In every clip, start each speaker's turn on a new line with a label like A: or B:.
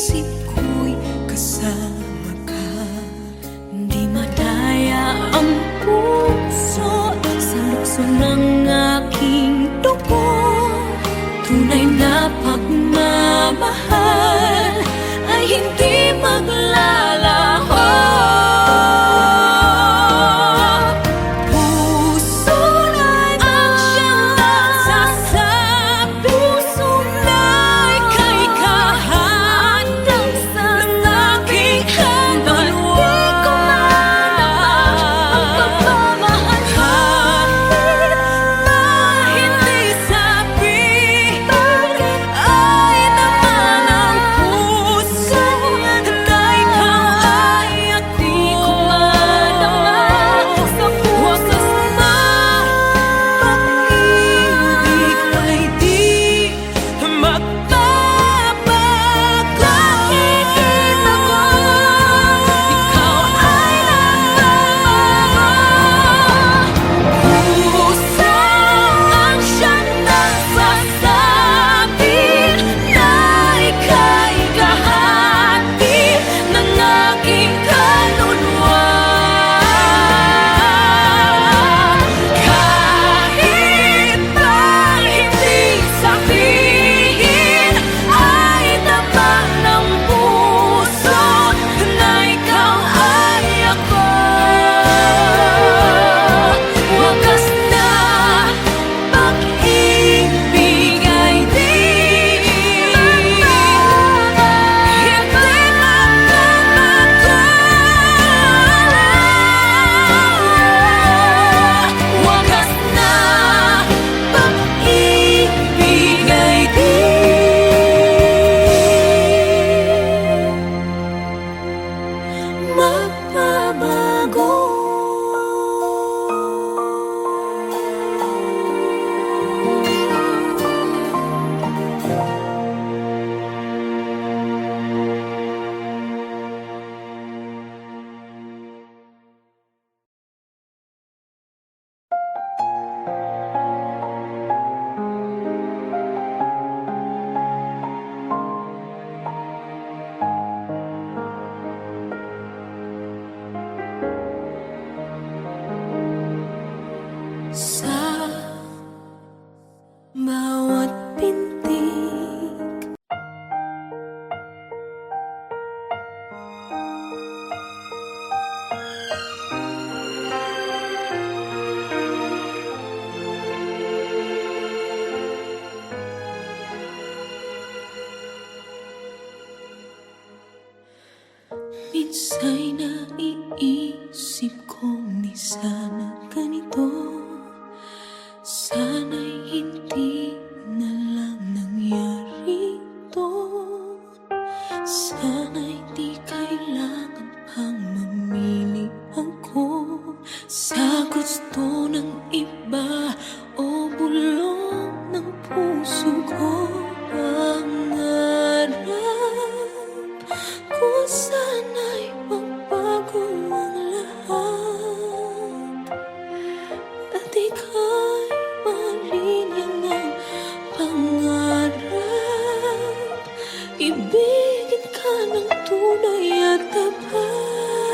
A: isip ko'y kasama ka. Di madaya ang puso sa lukso ng aking dugo. Tunay na pagmamahal ay hindi maglalaho. Puso na ang siyang nagsasabi, puso na'y kay kahandang sa aking kaluluwa. Kahit na hindi sabihin, ay naman ang puso na ikaw ay ako. Di ko madama sa wakas na pag-ibig ay di magbabago. Nakikita ko, ikaw ay nagbabago. Puso ang siyang nagsasabi na ika'y kahati ng aking kaluluwa. Kahit na hindi sabihin, ay damang ng puso na ikaw ay ako. Wakas na pag-ibig ay di hindi magbabago. Wakas na pag-ibig ay di magbabago. Sa bawat pintig, minsa'y naiisip kong di sana ganito. Sana'y hindi na lang nangyari to. Sana'y di kailangan pang mamili ako sa gusto ng iba o bulong ng puso ko. Pangarap ko sana'y magbago ang lahat at ika'y malinyang ang pangarap. Ibigin ka ng tunay at tapat.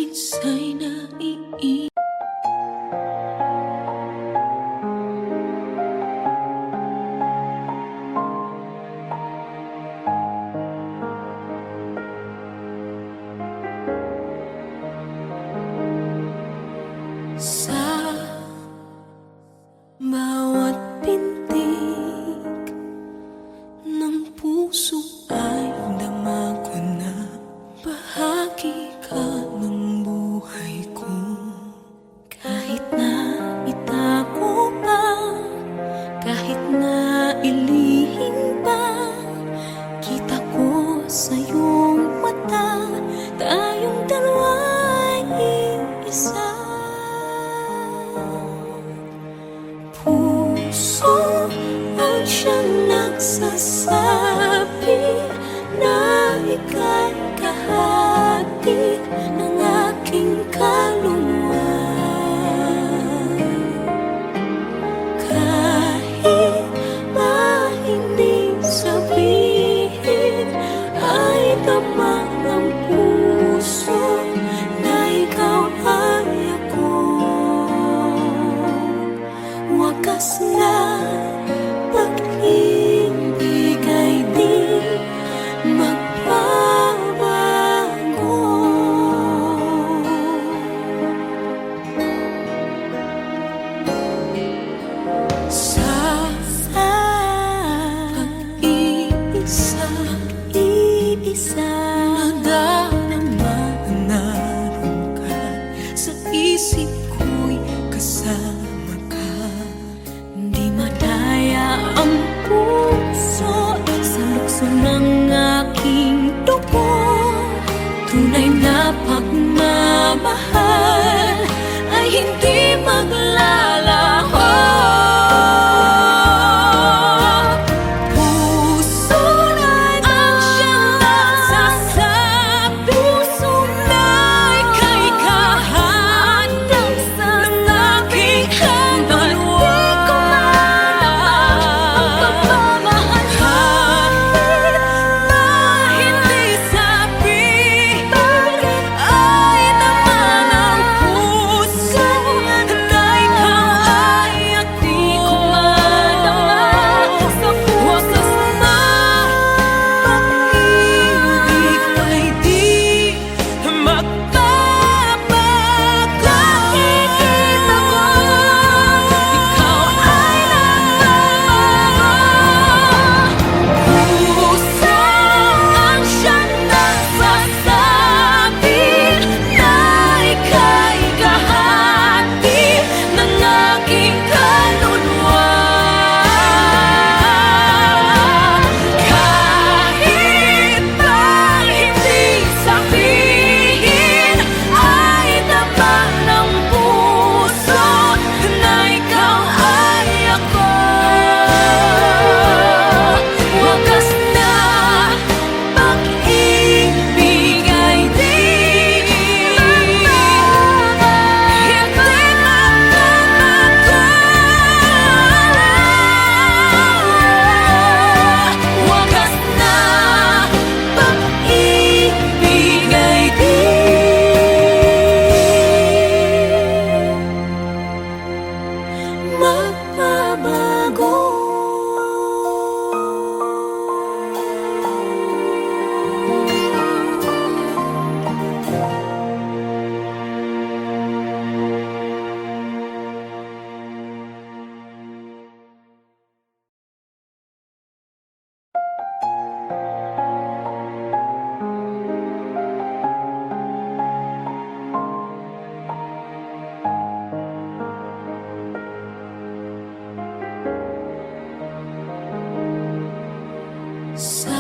A: Minsa'y naiisip sa bawat pintig ng puso ay dama ko na bahagi ka ng buhay ko. Kahit na itago pa, kahit na ilihim pa, kita ko sa iyong mata, tayong dalawa'y iisa. Puso ang siyang nagsasabi na ika'y kahati ng aking kaluluwa. Kahit ba hindi sabihin, ay damang ng puso na ikaw ay ako. Wakas na pag-ibig ay di magbabago. Sa pag-iisa, nadarama na naroon ka sa isip ko'y kasama ka. Di madaya ang puso sa lukso ng aking dugo. Tunay na pagmamahal ay hindi maglalaho. Puso na ang siyang nagsasabi, puso na ika'y kahandang sa aking kaluluwa. Sa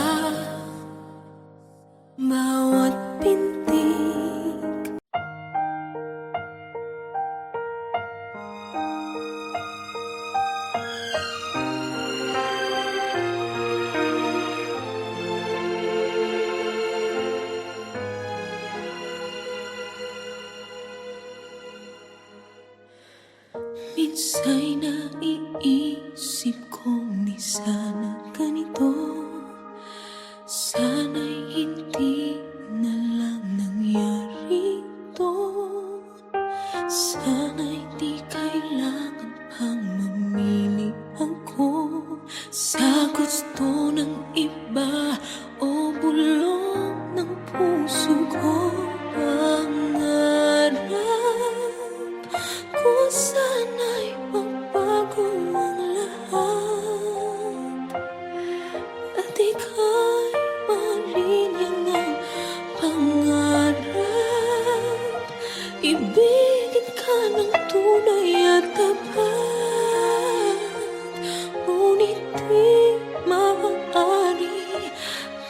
A: bawat pintig minsa'y naiisip kong di sana ganito. Sana'y hindi na lang nangyari ito.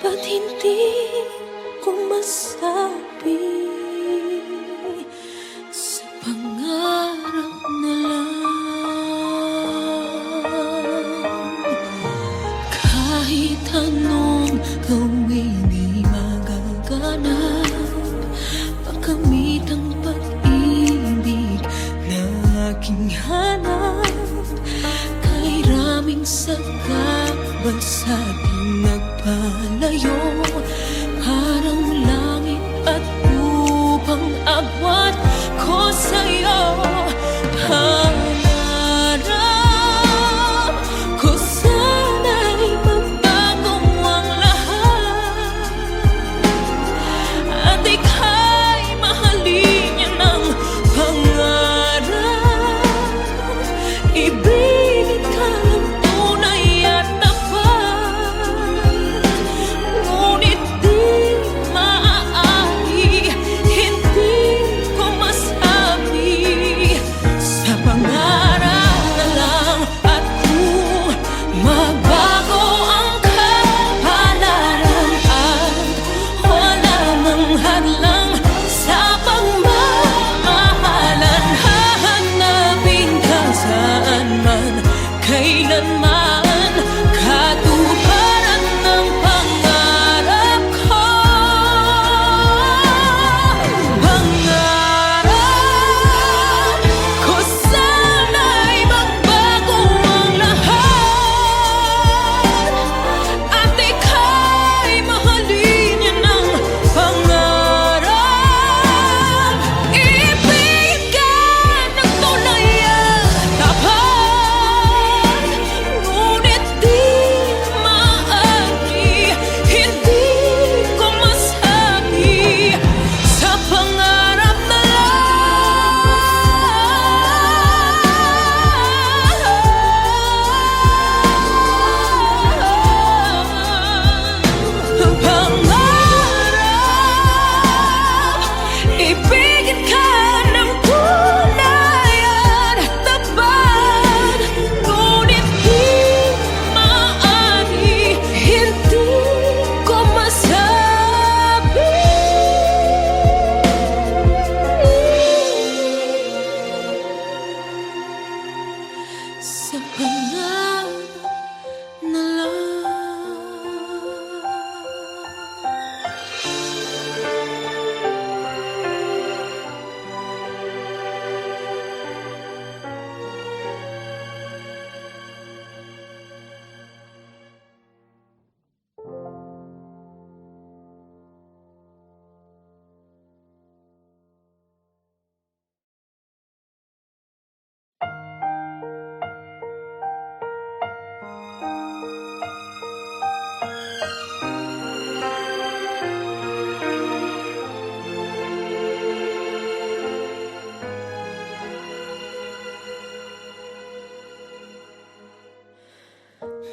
A: ba't hindi ko masabi? Sa pangarap na lang, kahit anong gawin di magaganap, makamit ang pag-ibig na aking hanap. Kay raming sagabal sa ating nagpalayo, parang langit at lupang agwat ko sa'yo. Pangarap ko sana'y magbago ang lahat, at ika'y mahalin niya ng pangarap. Ibigin ka ng tunay at tapat, ngunit di maaari, hindi ko masabi. Sa pangarap na lang, at kung magbago ang kapalaran, at wala mang hadlang sa pagmamahalan, hahanapin ka saan man, kailanman, katuparan ng pangarap ko. Pangarap ko sana'y magbago ang lahat, at ika'y mahalin niya ng pangarap. Ibigin ka ng tunay at tapat, ngunit di maaari, hindi ko masabi. Sa pangarap na lang, pangarap, ibigin ka ng tunay at tapat, ngunit di maaari, hindi ko masabi. Sa pangarap na lang.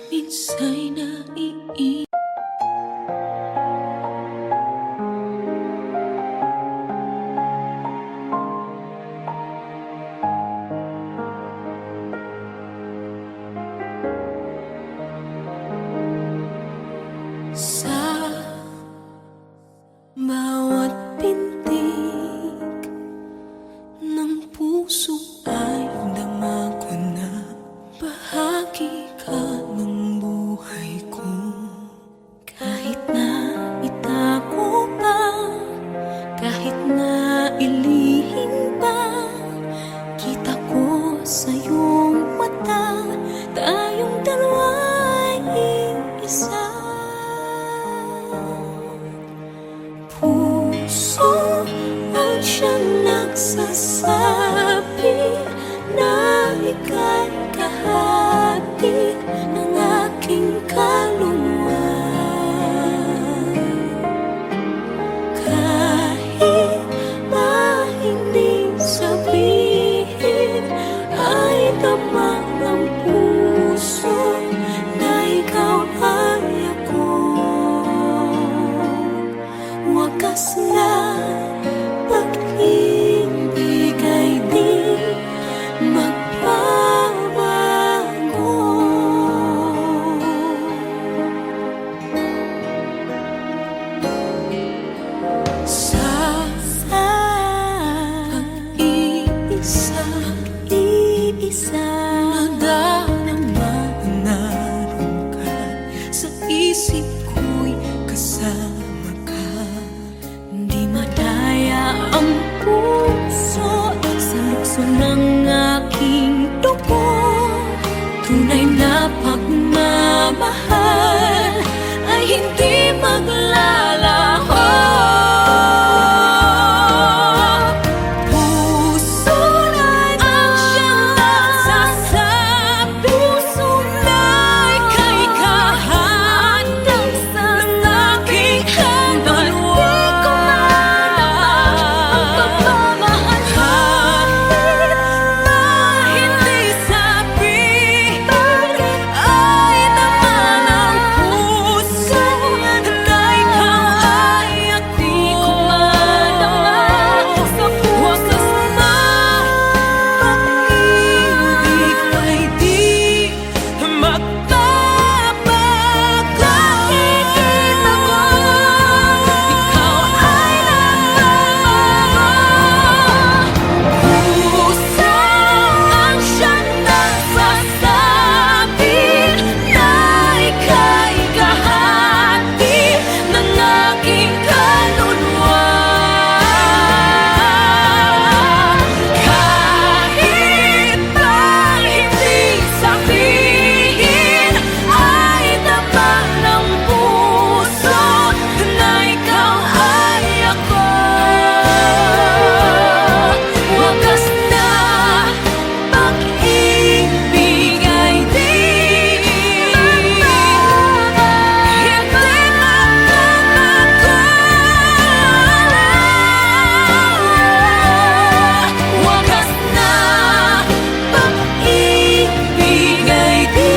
A: Minsa'y naiisip sa bawat pintig ng puso ay dama ko na bahagi ka ng buhay ko. Kahit na itago pa, kahit na ilihim pa, kita ko sa iyong mata, tayong dalawa'y iisa. kasama ka. Di madaya ang puso sa lukso ng aking dugo. Tunay na pagmamahal ay hindi maglalaho. Puso na ang siyang nagsasabi, puso na ika'y kahandang sa aking kaluluwa. Kahit na hindi sabihin, ay naman ang puso na ikaw ay ako. Di ko madama sa wakas na pag-ibig ay di magbabago. Kahit ako, ikaw ay nagbabago. Puso ang siyang nagsasabi na ika'y kahati ng aking kaluluwa. Kahit na hindi sabihin, ay naman ng puso na ikaw ay ako. Wagas na pag-ibig ay di hindi magbabago. Wagas na pag-ibig ay di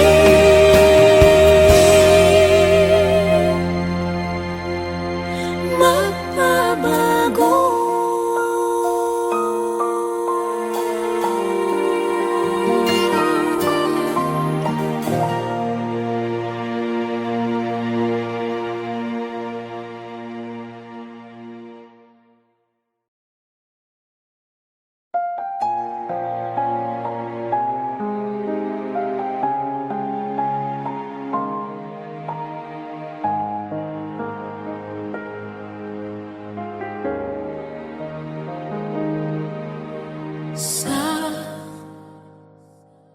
A: magbabago. Sa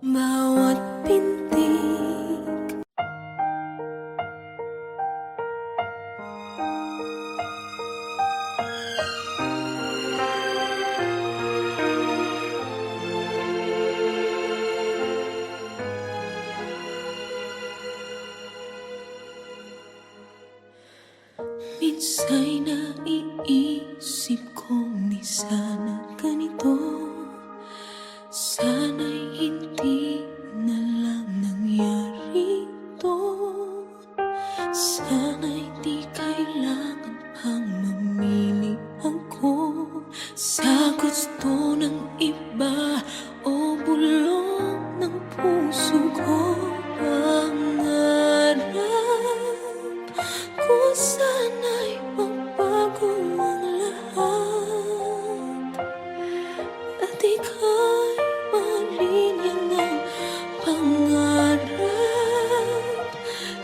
A: bawat pintig, minsa'y naiisip kong di sana ganito. Sana'y hindi na lang nangyari to. Sana'y di kailangan pang mamili ako sa gusto ng iba o bulong ng puso ko. Pangarap ko sana'y magbago ang lahat, at ika'y mahalin yan ang pangarap.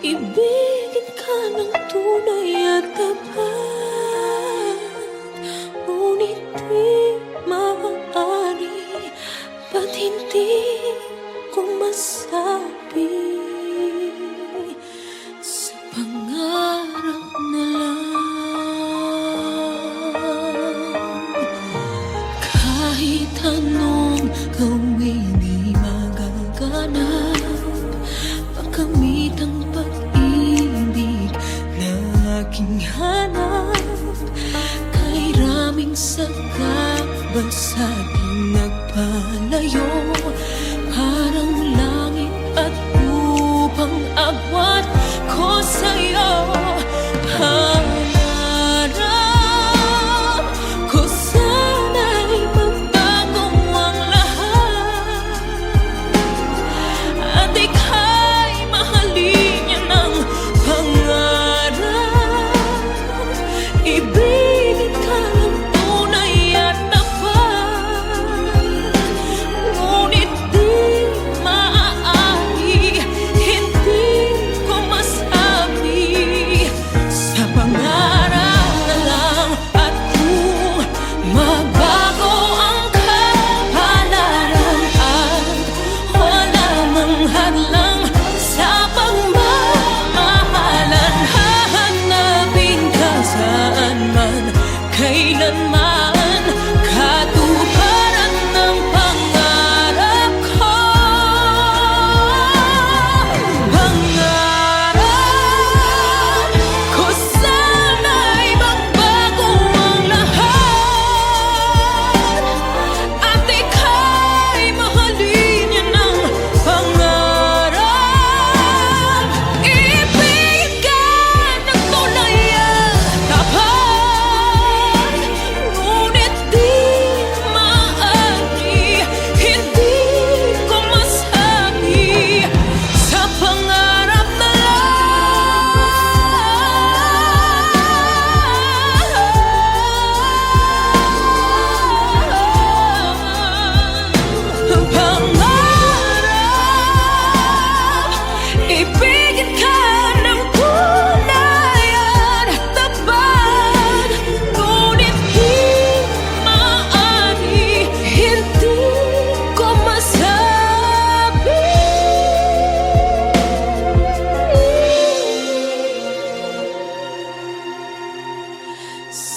A: Ibigin ka ng tunay at tapat, ngunit di maaari, ba't hindi ko masabi? Sa pangarap na lang, kahit anong gawin di magaganap, makamit ang pag-ibig na aking hanap. Kay raming sagabal sa ating nagpalayo, parang langit at lupang agwat ko sa'yo. Pangarap ko sana'y magbago ang lahat, at ika'y mahalin yan ang pangarap. Ibigin ka ng tunay at tapat,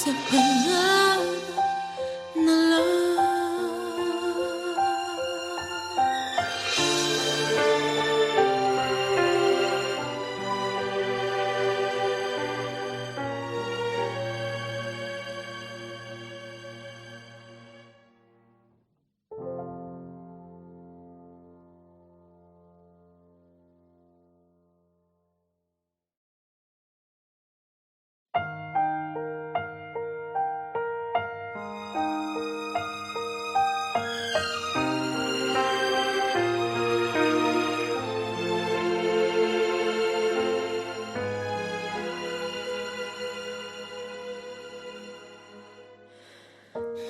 A: sa panahon na lang.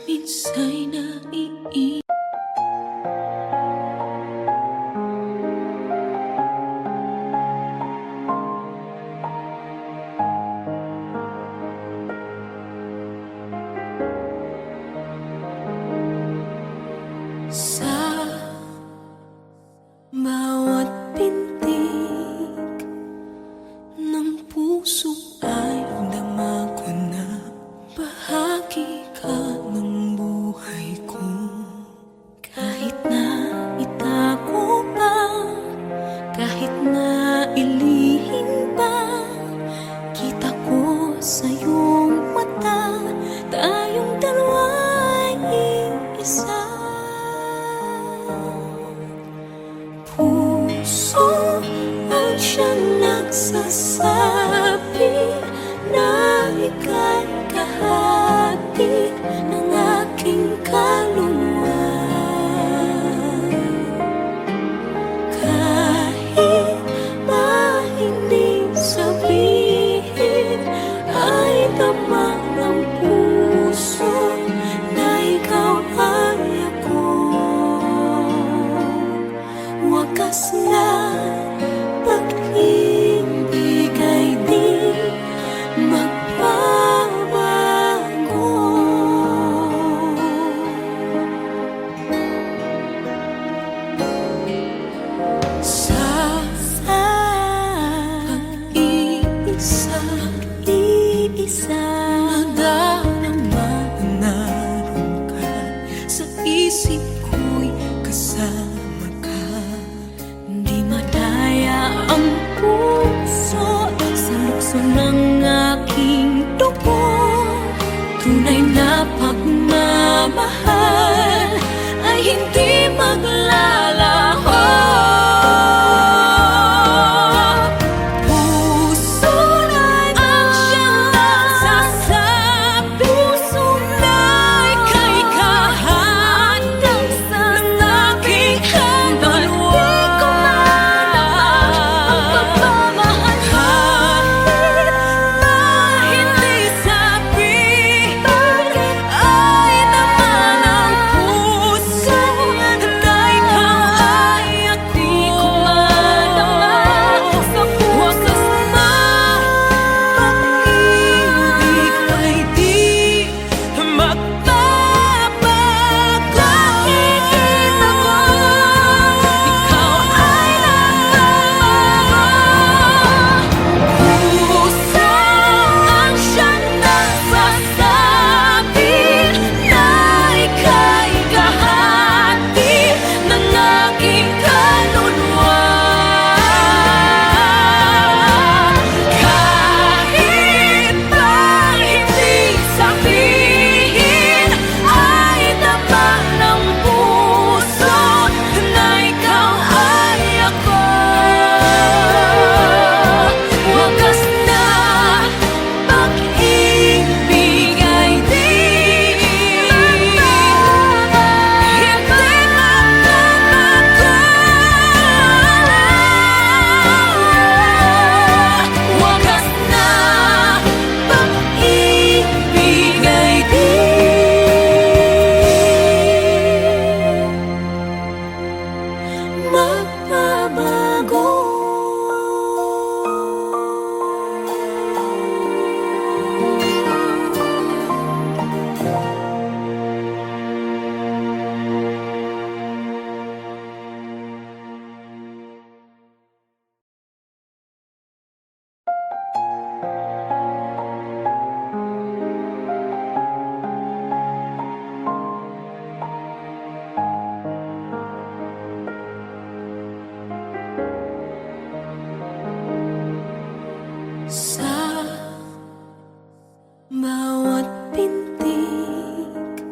A: Minsa'y naiiyak sa bawat pintig ng puso ay dama ko na bahagi ka ng buhay ko. Kahit na itago pa, kahit na ilihim pa, kita ko sa iyong mata, tayong dalawa'y iisa. Puso ang siyang nagsasabi na ika'y kahati ng aking kaluluwa. Kahit ba hindi sabihin, ay damang ng puso na ikaw ay ako. Wakas na pag-ibig ay di magbabago. Sa pag-iisa, nadarama na naroon ka sa isip ko'y kasama ka. Di madaya ang puso sa lukso ng aking dugo. Tunay na pagmamahal ay hindi maglalaro.